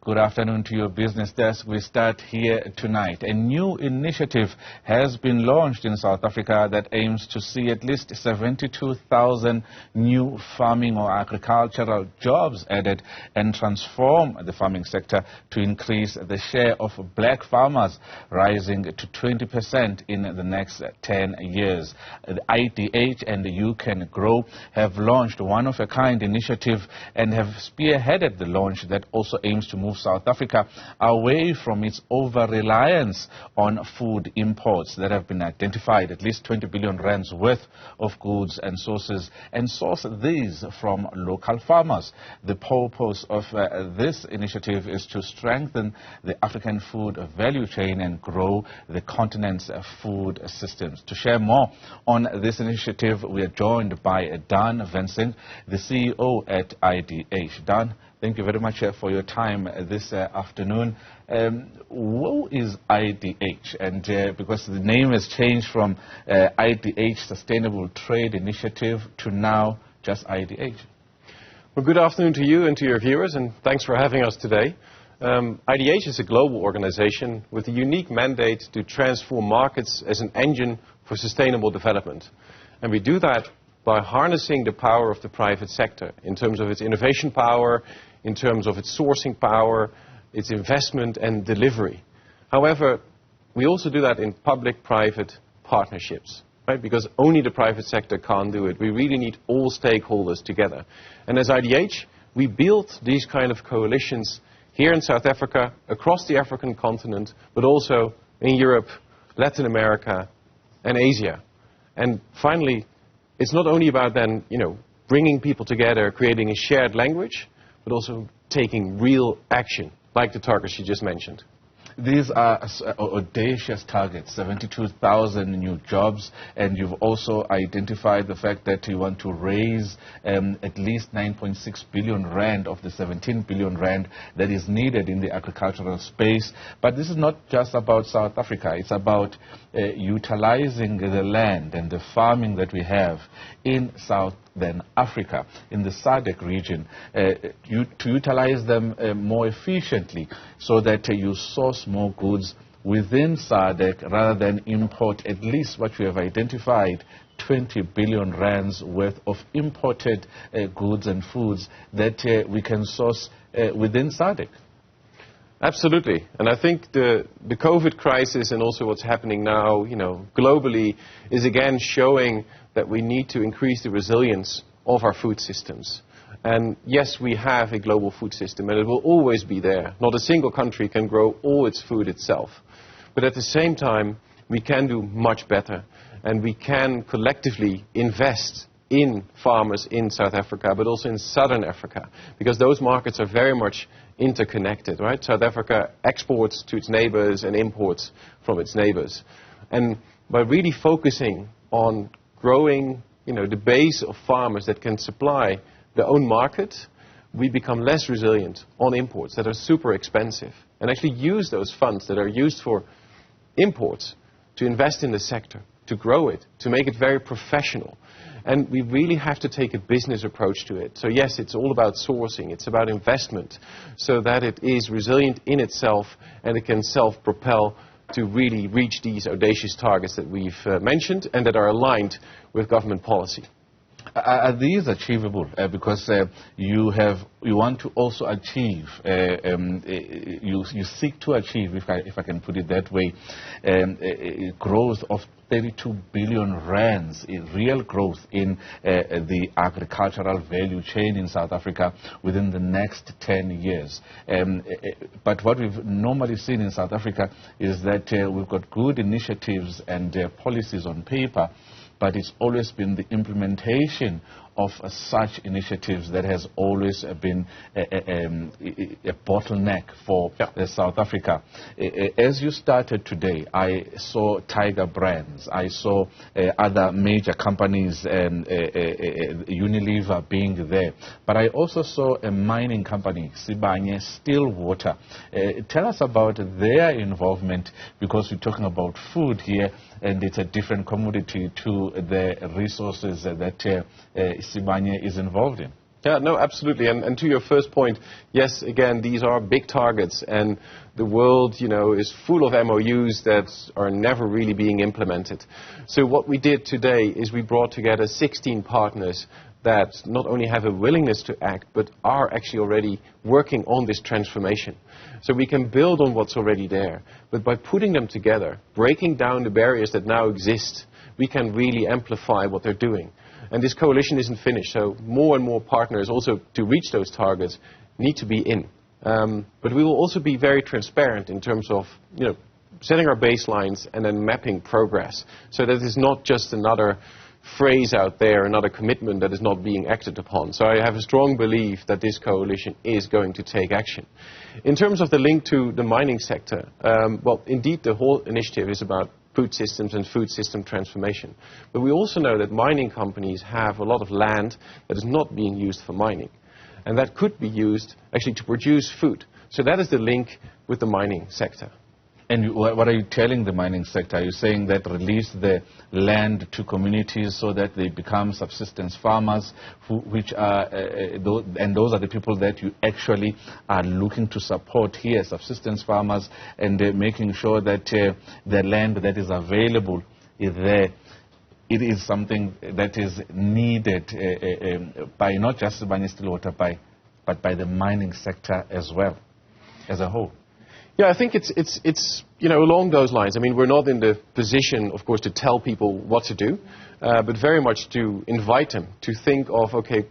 Good afternoon to your business desk. We start here tonight. A new initiative has been launched in South Africa that aims to see at least 72,000 new farming or agricultural jobs added and transform the farming sector to increase the share of black farmers, rising to 20% in the next 10 years. The IDH and the You Can Grow have launched one-of-a-kind initiative and have spearheaded the launch that also aims to move South Africa away from its over-reliance on food imports that have been identified, at least 20 billion rands worth of goods and sources, and source these from local farmers. The purpose of this initiative is to strengthen the African food value chain and grow the continent's food systems. To share more on this initiative, we are joined by Daan Wensing, the CEO at IDH. Daan, thank you very much for your time this afternoon. Who is IDH? And because the name has changed from IDH Sustainable Trade Initiative to now just IDH. Well, good afternoon to you and to your viewers, and thanks for having us today. IDH is a global organization with a unique mandate to transform markets as an engine for sustainable development. And we do that by harnessing the power of the private sector in terms of its innovation power, in terms of its sourcing power, its investment and delivery. However, we also do that in public-private partnerships, right? Because only the private sector can't do it. We really need all stakeholders together. And as IDH, we built these kind of coalitions here in South Africa, across the African continent, but also in Europe, Latin America, and Asia. And finally, it's not only about then, bringing people together, creating a shared language, but also taking real action, like the targets you just mentioned. These are audacious targets, 72,000 new jobs, and you've also identified the fact that you want to raise at least 9.6 billion rand of the 17 billion rand that is needed in the agricultural space. But this is not just about South Africa. It's about utilizing the land and the farming that we have in Southern Africa, in the SADC region, to utilize them more efficiently so that you source more goods within SADC rather than import at least what we have identified, 20 billion rands worth of imported goods and foods that we can source within SADC. Absolutely. And I think the COVID crisis and also what's happening now, globally, is again showing that we need to increase the resilience of our food systems. And yes, we have a global food system, and it will always be there. Not a single country can grow all its food itself. But at the same time, we can do much better, and we can collectively invest in farmers in South Africa, but also in Southern Africa, because those markets are very much interconnected, right? South Africa exports to its neighbors and imports from its neighbors. And by really focusing on growing, the base of farmers that can supply their own market, we become less resilient on imports that are super expensive, and actually use those funds that are used for imports to invest in the sector, to grow it, to make it very professional. And we really have to take a business approach to it. So yes, it's all about sourcing, it's about investment, so that it is resilient in itself and it can self-propel to really reach these audacious targets that we've mentioned and that are aligned with government policy. Are these achievable? Because you want to also achieve, you seek to achieve, if I can put it that way, growth of 32 billion rands, real growth in the agricultural value chain in South Africa within the next 10 years. But what we've normally seen in South Africa is that we've got good initiatives and policies on paper, but it's always been the implementation of such initiatives that has always been a bottleneck for South Africa. As you started today, I saw Tiger Brands, I saw other major companies, Unilever being there, but I also saw a mining company, Sibanye Stillwater. Tell us about their involvement, because we're talking about food here, and it's a different commodity to the resources that Sibanye is involved in. Yeah, no, absolutely. And to your first point, yes, again, these are big targets, and the world, is full of MOUs that are never really being implemented. So what we did today is we brought together 16 partners that not only have a willingness to act, but are actually already working on this transformation. So we can build on what's already there. But by putting them together, breaking down the barriers that now exist, we can really amplify what they're doing. And this coalition isn't finished, so more and more partners also to reach those targets need to be in. But we will also be very transparent in terms of, setting our baselines and then mapping progress. So that it's not just another phrase out there, another commitment that is not being acted upon. So I have a strong belief that this coalition is going to take action. In terms of the link to the mining sector, well, indeed, the whole initiative is about food systems and food system transformation. But we also know that mining companies have a lot of land that is not being used for mining. And that could be used actually to produce food. So that is the link with the mining sector. And what are you telling the mining sector? Are you saying that release the land to communities so that they become subsistence farmers, which are, and those are the people that you actually are looking to support here, subsistence farmers, and making sure that the land that is available is there. It is something that is needed by not just Banyestillwater, but by the mining sector as well, as a whole. Yeah, I think it's along those lines. I mean, we're not in the position, of course, to tell people what to do, but very much to invite them to think of, okay,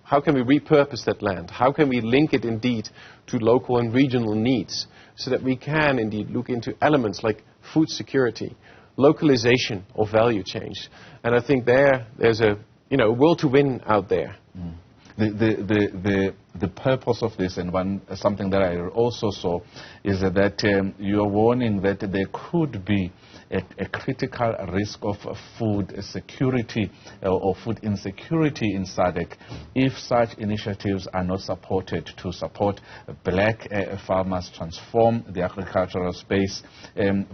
how can we repurpose that land? How can we link it indeed to local and regional needs so that we can indeed look into elements like food security, localization of value change. And I think there's a will to win out there. Mm. The purpose of this, and something that I also saw, is that you are warning that there could be a critical risk of food security or food insecurity in SADC if such initiatives are not supported to support black farmers transform the agricultural space.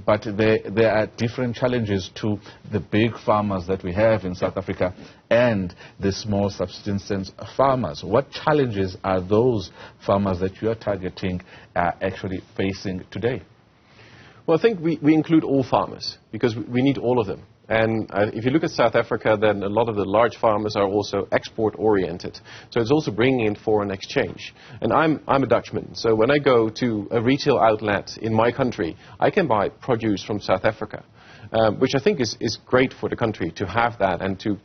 But there are different challenges to the big farmers that we have in South Africa and the small subsistence farmers. What challenges are those farmers that you are targeting actually facing today? Well, I think we include all farmers because we need all of them. And if you look at South Africa, then a lot of the large farmers are also export-oriented. So it's also bringing in foreign exchange. And I'm a Dutchman, so when I go to a retail outlet in my country, I can buy produce from South Africa. Which I think is great for the country to have that and to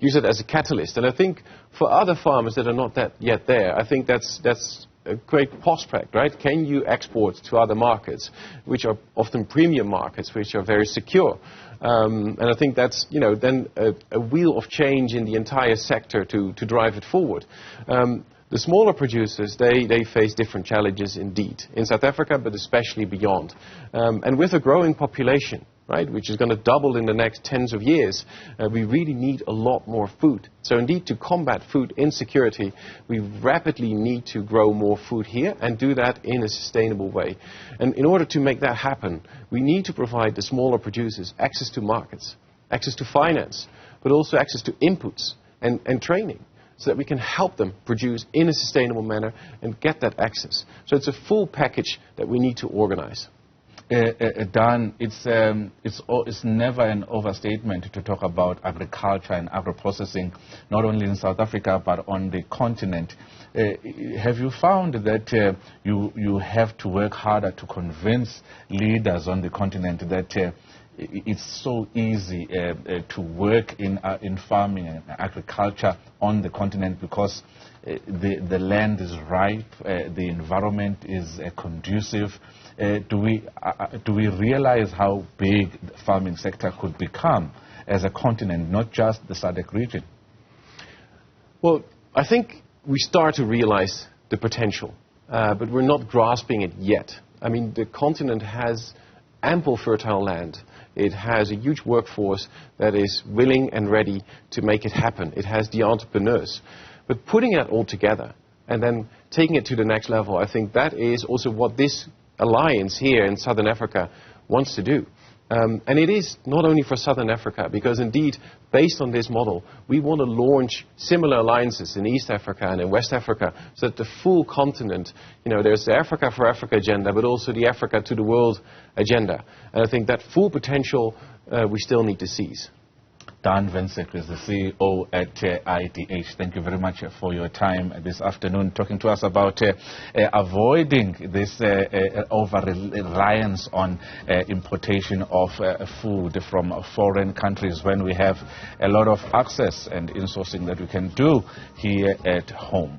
use it as a catalyst. And I think for other farmers that are not yet there, I think that's a great prospect, right? Can you export to other markets, which are often premium markets, which are very secure? And I think that's then a wheel of change in the entire sector to drive it forward. The smaller producers, they face different challenges indeed, in South Africa, but especially beyond. And with a growing population, right, which is going to double in the next tens of years, we really need a lot more food. So indeed, to combat food insecurity, we rapidly need to grow more food here and do that in a sustainable way. And in order to make that happen, we need to provide the smaller producers access to markets, access to finance, but also access to inputs and training, so that we can help them produce in a sustainable manner and get that access. So it's a full package that we need to organize. Dan, it's never an overstatement to talk about agriculture and agro-processing, not only in South Africa but on the continent. Have you found that you have to work harder to convince leaders on the continent that it's so easy to work in farming and agriculture on the continent because the land is ripe, the environment is conducive? Do we realize how big the farming sector could become as a continent, not just the SADC region? Well, I think we start to realize the potential, but we're not grasping it yet. I mean, the continent has ample fertile land. It has a huge workforce that is willing and ready to make it happen. It has the entrepreneurs. But putting that all together and then taking it to the next level, I think that is also what this alliance here in Southern Africa wants to do. And it is not only for Southern Africa, because indeed, based on this model, we want to launch similar alliances in East Africa and in West Africa, so that the full continent, there's the Africa for Africa agenda, but also the Africa to the world agenda. And I think that full potential we still need to seize. Daan Wensing is the CEO at IDH. Thank you very much for your time this afternoon, talking to us about avoiding this over-reliance on importation of food from foreign countries when we have a lot of access and insourcing that we can do here at home.